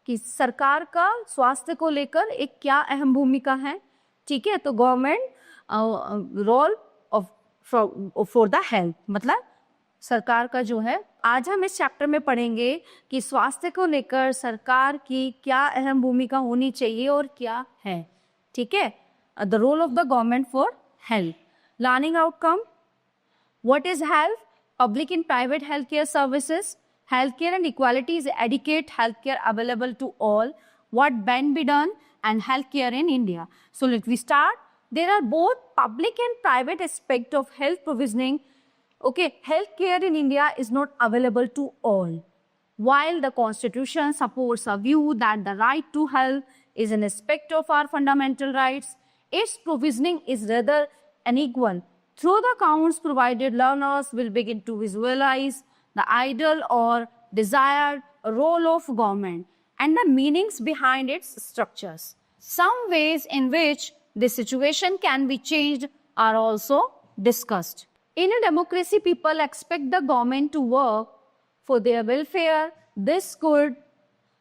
कि सरकार का स्वास्थ्य को लेकर एक क्या अहम भूमिका है, ठीक है। तो government role of for the health, मतलब सरकार का जो है, आज हम इस चैप्टर में पढ़ेंगे कि स्वास्थ्य को लेकर सरकार की क्या अहम भूमिका होनी चाहिए और क्या है, ठीक है। The role of the government for health, learning outcome, what is health, public and private healthcare services, healthcare and equality is adequate healthcare available to all, what can be done, and healthcare in India. So let we start. There are both public and private aspect of health provisioning. Okay, healthcare in India is not available to all. While the Constitution supports a view that the right to health is an aspect of our fundamental rights, its provisioning is rather unequal. Through the accounts provided, learners will begin to visualize the ideal or desired role of government and the meanings behind its structures. Some ways in which this situation can be changed are also discussed. In a democracy, people expect the government to work for their welfare. This could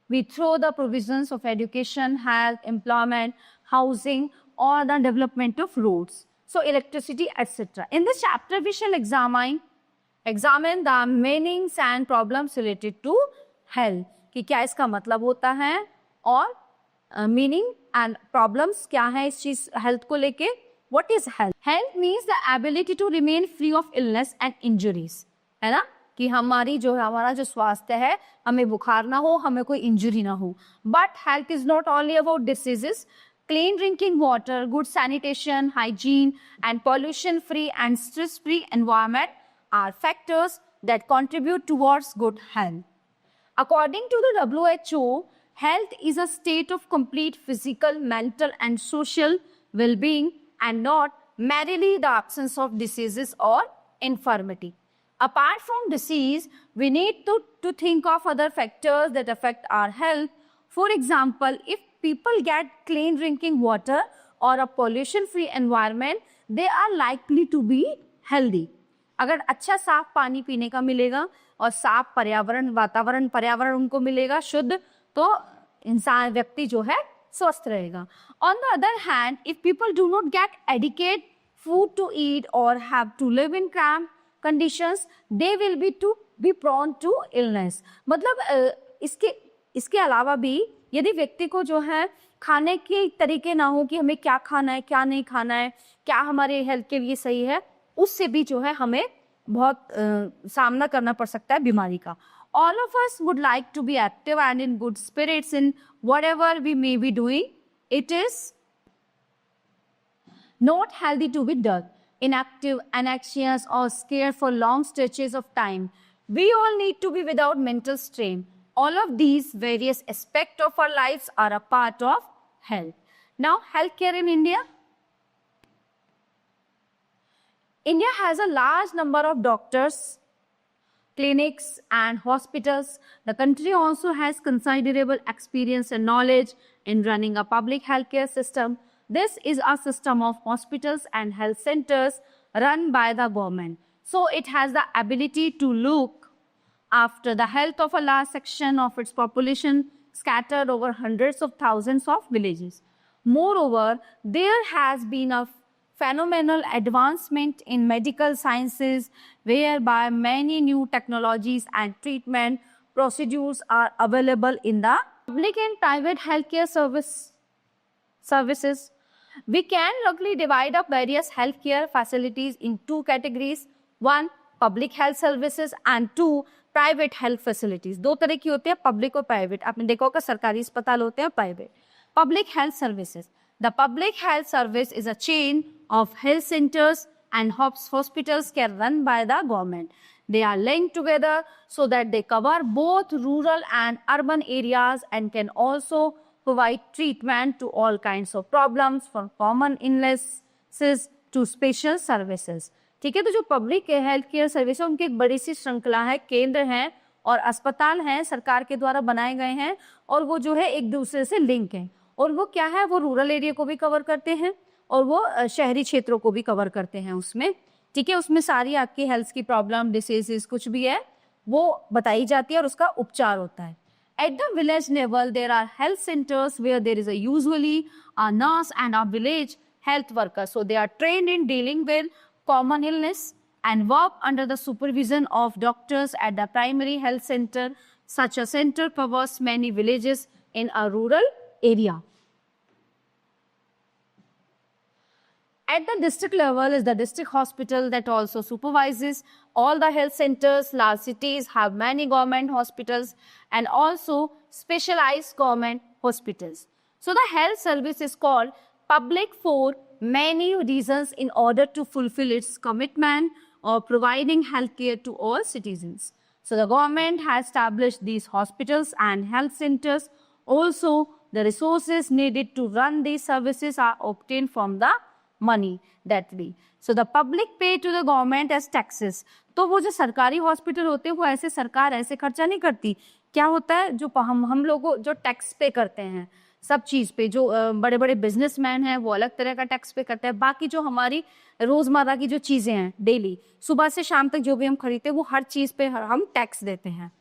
be through the provisions of education, health, employment, housing, or the development of roads, so electricity, etc. In this chapter, we shall examine the meanings and problems related to health, कि क्या इसका मतलब होता है और meaning and problems क्या है इस चीज health को लेके. What is health? Health means the ability to remain free of illness and injuries, है ना, कि हमारी जो हमारा जो स्वास्थ्य है, हमें बुखार ना हो, हमें कोई इंजरी ना हो. But health is not only about diseases. Clean drinking water, good sanitation, hygiene, and pollution-free and stress-free environment are factors that contribute towards good health. According to the WHO, health is a state of complete physical, mental, and social well-being, and not merely the absence of diseases or infirmity. Apart from disease, we need to think of other factors that affect our health. For example, if people get clean drinking water or a pollution-free environment, they are likely to be healthy. अगर अच्छा साफ पानी पीने का मिलेगा और साफ पर्यावरण उनको मिलेगा शुद्ध, तो इंसान व्यक्ति जो है स्वस्थ रहेगा. On the other hand, if people do not get adequate food to eat or have to live in cramped conditions, they will be prone to illness. मतलब इसके अलावा भी यदि व्यक्ति को जो है खाने के तरीके ना हो कि हमें क्या खाना है, क्या नहीं खाना है, क्या हमारे हेल्थ के लिए सही है, उससे भी जो है हमें बहुत सामना करना पड़ सकता है बीमारी का. All of us would like to be active and in good spirits in whatever we may be doing. It is not healthy to be dull, inactive, anxious, or scared for long stretches of time. We all need to be without mental strain. All of these various aspects of our lives are a part of health. Now, healthcare in India. India has a large number of doctors, clinics, and hospitals. The country also has considerable experience and knowledge in running a public healthcare system. This is a system of hospitals and health centers run by the government. So it has the ability to look after the health of a large section of its population scattered over hundreds of thousands of villages. Moreover, there has been a phenomenal advancement in medical sciences whereby many new technologies and treatment procedures are available in the public and private healthcare services. We can roughly divide up various healthcare facilities in two categories. One, public health services, and two, private health facilities. दो तरह की होती है, public और private. आपने देखा होगा सरकारी अस्पताल होते हैं, private. Public health services. The public health service is a chain of health centres and hospitals can run by the government. They are linked together so that they cover both rural and urban areas and can also provide treatment to all kinds of problems from common illnesses to special services. ठीक है, तो जो public health care service है उनकी एक बड़ी सी श्रृंखला है, केंद्र हैं और अस्पताल हैं, सरकार के द्वारा बनाए गए हैं और वो जो है एक दूसरे से लिंक है. और वो क्या है, वो रूरल एरिया को भी कवर करते हैं और वो शहरी क्षेत्रों को भी कवर करते हैं उसमें. ठीक है, उसमें सारी आपकी हेल्थ की प्रॉब्लम, डिसीजेस कुछ भी है वो बताई जाती है और उसका उपचार होता है. At the village level, there are health centers where there is usually a nurse and a village health worker. So they are trained in dealing with common illness and work under the supervision of doctors at the primary health center. Such a center covers many villages in a rural area. At the district level is the district hospital that also supervises all the health centers. Large cities have many government hospitals and also specialized government hospitals. So the health service is called public for many reasons in order to fulfill its commitment of providing healthcare to all citizens. So the government has established these hospitals and health centers. Also, the resources needed to run these services are obtained from the money that we. So the public pay to the government as taxes. तो वो जो सरकारी hospital होते हैं वो ऐसे सरकार ऐसे खर्चा नहीं करती. क्या होता है जो हम लोग जो टैक्स पे करते हैं सब चीज पे, जो बड़े बड़े बिजनेसमैन हैं वो अलग तरह का टैक्स पे करते हैं. बाकी जो हमारी रोजमर्रा की जो चीजें हैं डेली सुबह से शाम तक जो भी हम खरीदते हैं वो हर चीज पे हम टैक्स देते हैं.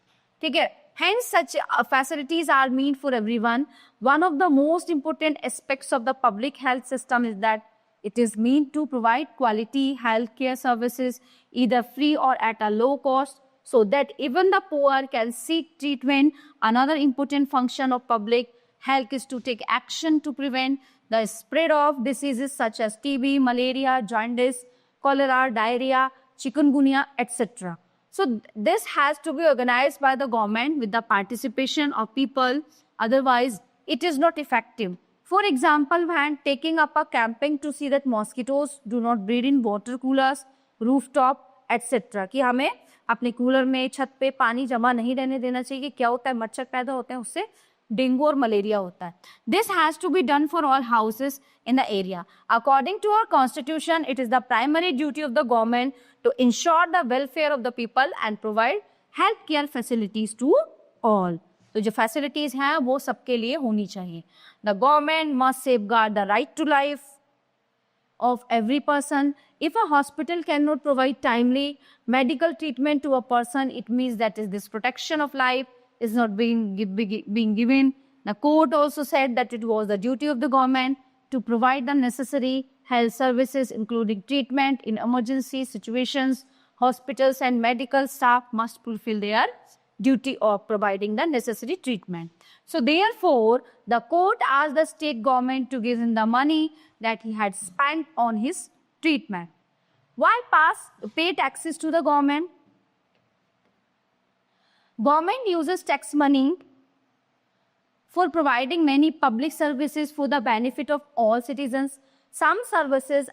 ठीक है. Hence, such facilities are meant for everyone. One of the most important aspects of the public health system is that it is meant to provide quality healthcare services either free or at a low cost so that even the poor can seek treatment. Another important function of public health is to take action to prevent the spread of diseases such as TB, malaria, jaundice, cholera, diarrhea, chikungunya, etc. So this has to be organized by the government with the participation of people. Otherwise, it is not effective. For example, when taking up a campaign to see that mosquitoes do not breed in water coolers, rooftop, etc. कि हमें अपने cooler में छत पे पानी जमा नहीं रहने देना चाहिए. क्या होता है मच्छर पैदा होते हैं उससे डेंगू और मलेरिया होता है. This has to be done for all houses in the area. According to our constitution, it is the primary duty of the government to ensure the welfare of the people and provide health care facilities to all. तो जो facilities हैं वो सबके लिए होनी चाहिए. The government must safeguard the right to life of every person. If a hospital cannot provide timely medical treatment to a person, it means that this protection of life is not being given. The court also said that it was the duty of the government to provide the necessary health services, including treatment in emergency situations. Hospitals and medical staff must fulfill their duty of providing the necessary treatment. So therefore, the court asked the state government to give him the money that he had spent on his treatment. Why pay taxes to the government? Government uses tax money for providing many public services for the benefit of all citizens. Some services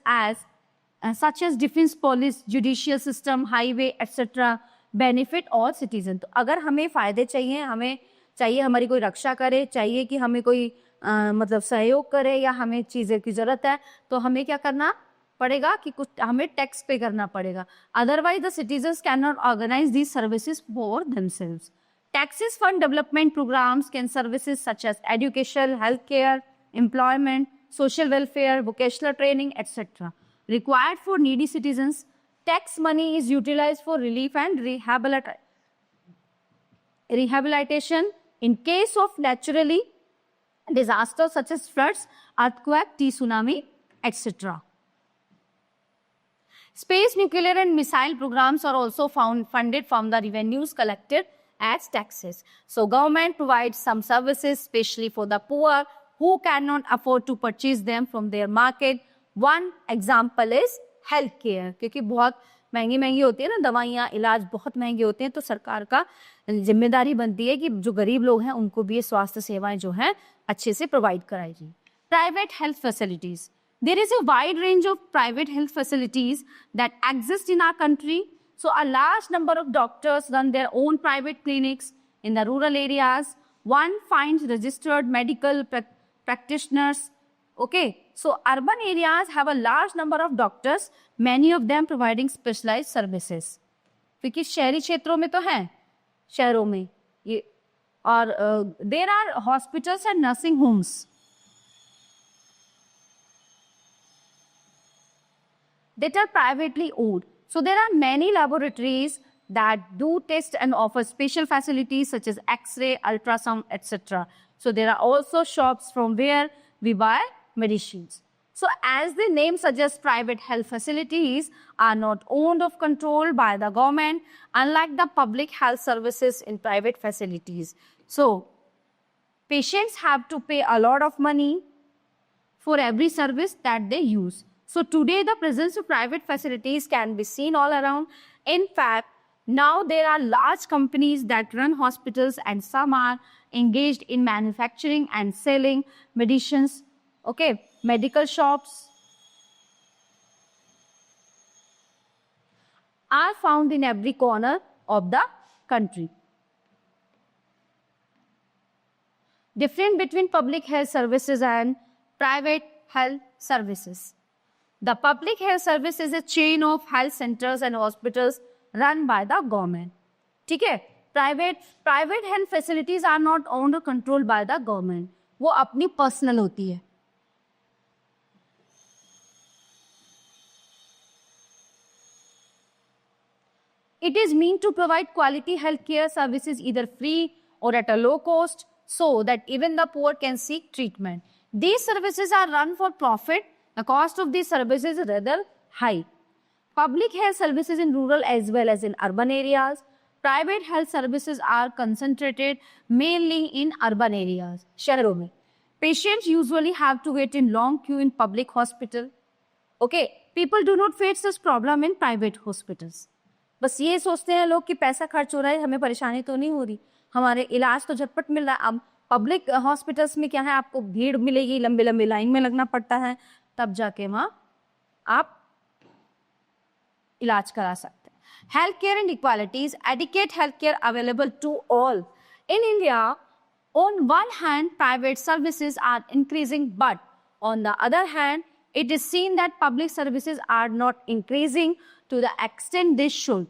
such as defense police, judicial system, highway, etc. benefit all citizens. तो अगर हमें फायदे चाहिए, हमें चाहिए हमारी कोई रक्षा करे, चाहिए कि हमें कोई मतलब सहयोग करे या हमें चीज़ें की ज़रूरत है, तो हमें क्या करना पड़ेगा कि कुछ हमें टैक्स पे करना पड़ेगा. Otherwise, the citizens cannot organize these services for themselves. Taxes fund development programs can services such as education, healthcare, employment, social welfare, vocational training, etc. required for needy citizens. Tax money is utilized for relief and rehabilitation in case of naturally disasters such as floods, earthquake, tsunami, etc. Space, nuclear and missile programs are also funded from the revenues collected as taxes. So government provides some services especially for the poor who cannot afford to purchase them from their market. One example is health care, क्योंकि बहुत महंगी होती है ना दवाइयाँ, इलाज बहुत महंगे होते हैं, तो सरकार का जिम्मेदारी बनती है कि जो गरीब लोग हैं उनको भी ये स्वास्थ्य सेवाएं जो हैं अच्छे से प्रोवाइड कराई जाए. Private health facilities. There is a wide range of private health facilities that exist in our country. So a large number of doctors run their own private clinics in the rural areas. One finds registered medical practitioners. Okay, so urban areas have a large number of doctors, many of them providing specialized services. क्योंकि शहरी क्षेत्रों में तो हैं, शहरों में ये, और there are hospitals and nursing homes that are privately owned. So there are many laboratories that do test and offer special facilities such as X-ray, ultrasound, etc. So there are also shops from where we buy medicines. So as the name suggests, private health facilities are not owned or controlled by the government, unlike the public health services in private facilities. So patients have to pay a lot of money for every service that they use. So today the presence of private facilities can be seen all around. In fact, now there are large companies that run hospitals and some are engaged in manufacturing and selling medicines. Okay, medical shops are found in every corner of the country. Difference between public health services and private health services. The public health service is a chain of health centers and hospitals run by the government. ठीक है? Private health facilities are not owned or controlled by the government. वो अपनी personal होती है. It is meant to provide quality healthcare services either free or at a low cost so that even the poor can seek treatment. These services are run for profit. The cost of these services is rather high. Public health services in rural as well as in urban areas. Private health services are concentrated mainly in urban areas. शहरों में. Patients usually have to wait in long queue in public hospital. Okay, people do not face this problem in private hospitals. बस ये सोचते हैं लोग कि पैसा खर्च हो रहा है, हमें परेशानी तो नहीं हो रही, हमारे इलाज तो झटपट मिल रहा है. अब पब्लिक हॉस्पिटल्स में क्या है, आपको भीड़ मिलेगी, लंबी लंबी लाइन में लगना पड़ता है, तब जाके वहाँ आप इलाज करा सकते हैं. Health care and equalities. Adequate health care available to all. In India, on one hand, private services are increasing, but on the other hand, it is seen that public services are not increasing to the extent they should.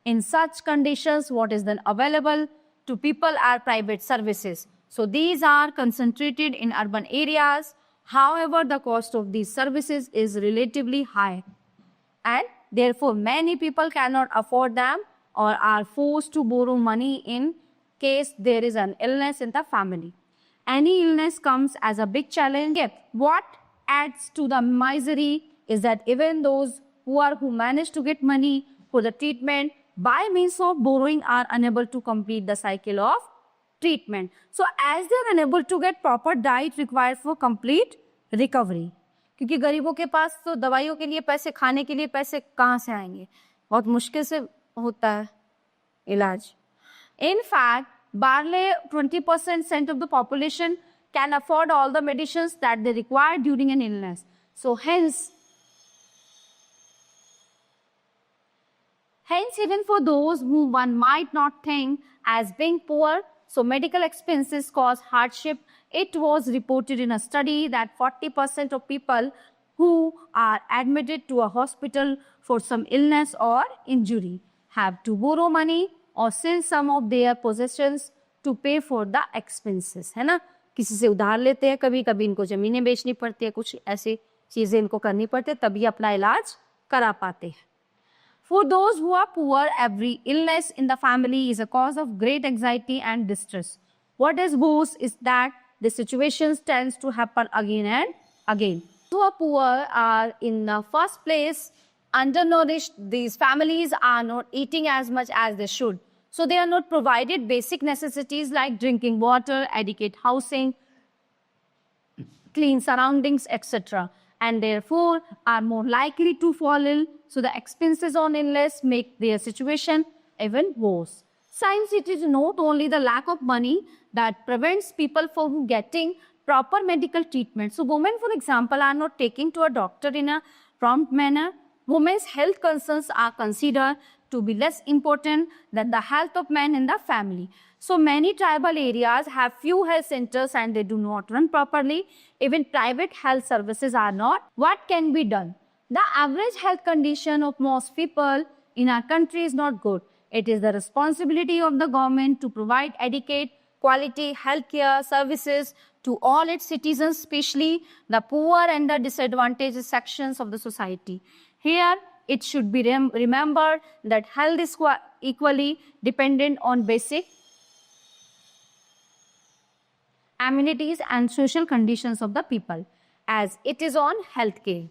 In such conditions, what is then available to people are private services. So these are concentrated in urban areas. However, the cost of these services is relatively high, and therefore many people cannot afford them or are forced to borrow money in case there is an illness in the family. Any illness comes as a big challenge. What adds to the misery is that even those who manage to get money for the treatment by means of borrowing are unable to complete the cycle of treatment. So as they are unable to get proper diet required for complete recovery. क्योंकि गरीबों के पास तो दवाइयों के लिए पैसे, खाने के लिए पैसे कहाँ से आएंगे, बहुत मुश्किल से होता है इलाज. In fact, barely 20% of the population can afford all the medicines that they require during an illness. So hence, even for those whom one might not think as being poor, so medical expenses cause hardship. It was reported in a study that 40% of people who are admitted to a hospital for some illness or injury have to borrow money or sell some of their possessions to pay for the expenses. है ना, किसी से उधार लेते हैं, कभी कभी इनको जमीनें बेचनी पड़ती है, कुछ ऐसी चीजें इनको करनी पड़ती है, तभी अपना इलाज करा पाते हैं. For those who are poor, every illness in the family is a cause of great anxiety and distress. What is worse is that the situations tends to happen again and again. Those who are poor are in the first place undernourished. These families are not eating as much as they should. So they are not provided basic necessities like drinking water, adequate housing, clean surroundings, etc. And therefore are more likely to fall ill. So the expenses on illness make their situation even worse. Science, it is not only the lack of money that prevents people from getting proper medical treatment. So women, for example, are not taking to a doctor in a prompt manner. Women's health concerns are considered to be less important than the health of men in the family. So many tribal areas have few health centers and they do not run properly. Even private health services are not. What can be done? The average health condition of most people in our country is not good. It is the responsibility of the government to provide adequate quality healthcare services to all its citizens, especially the poor and the disadvantaged sections of the society. Here, it should be remembered that health equally dependent on basic amenities and social conditions of the people, as it is on healthcare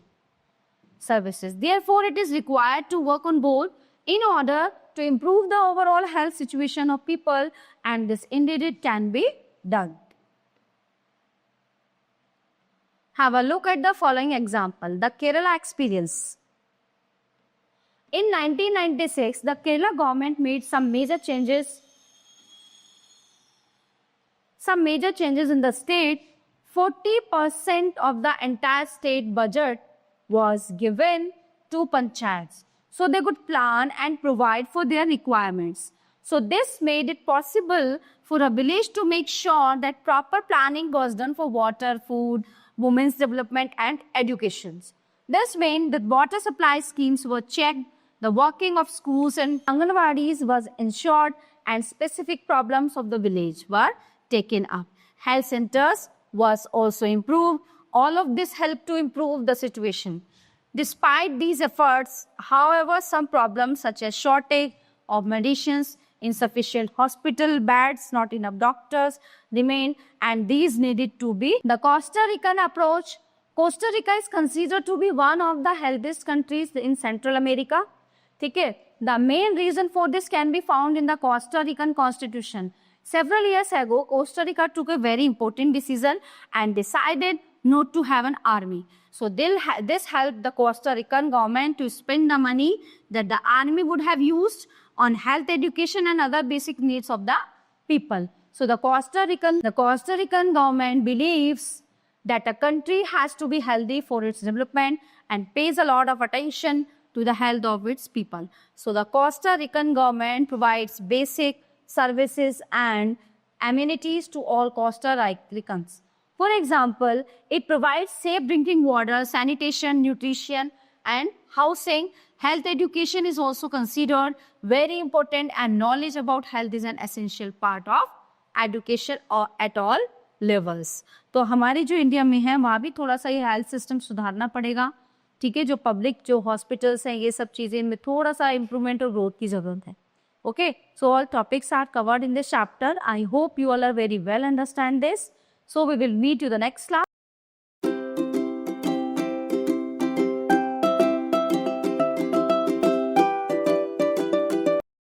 services. Therefore, it is required to work on both in order to improve the overall health situation of people, and this indeed it can be done. Have a look at the following example, the Kerala experience. In 1996, the Kerala government made some major changes in the state. 40% of the entire state budget was given to panchayats, so they could plan and provide for their requirements. So this made it possible for a village to make sure that proper planning was done for water, food, women's development and education. This meant that water supply schemes were checked, the working of schools and Anganwadis was ensured, and specific problems of the village were taken up. Health centers was also improved. All of this helped to improve the situation. Despite these efforts, however, some problems such as shortage of medicines, insufficient hospital beds, not enough doctors remain, and these needed to be. The Costa Rican approach. Costa Rica is considered to be one of the healthiest countries in Central America. Okay? The main reason for this can be found in the Costa Rican Constitution. Several years ago, Costa Rica took a very important decision and decided not to have an army. So this helped the Costa Rican government to spend the money that the army would have used on health, education and other basic needs of the people. So the Costa Rican government believes that a country has to be healthy for its development and pays a lot of attention to the health of its people. So the Costa Rican government provides basic services and amenities to all Costa Ricans. For example, it provides safe drinking water, sanitation, nutrition and housing. Health education is also considered very important, and knowledge about health is an essential part of education at all levels. तो हमारे जो India में है वहाँ भी थोड़ा सा ये हेल्थ सिस्टम सुधारना पड़ेगा. ठीक है, जो पब्लिक जो हॉस्पिटल्स हैं ये सब चीज़ें इनमें थोड़ा सा इम्प्रूवमेंट और ग्रोथ की ज़रूरत है. Okay, so all topics are covered in this chapter. I hope you all are very well understand this. So we will meet you the next class.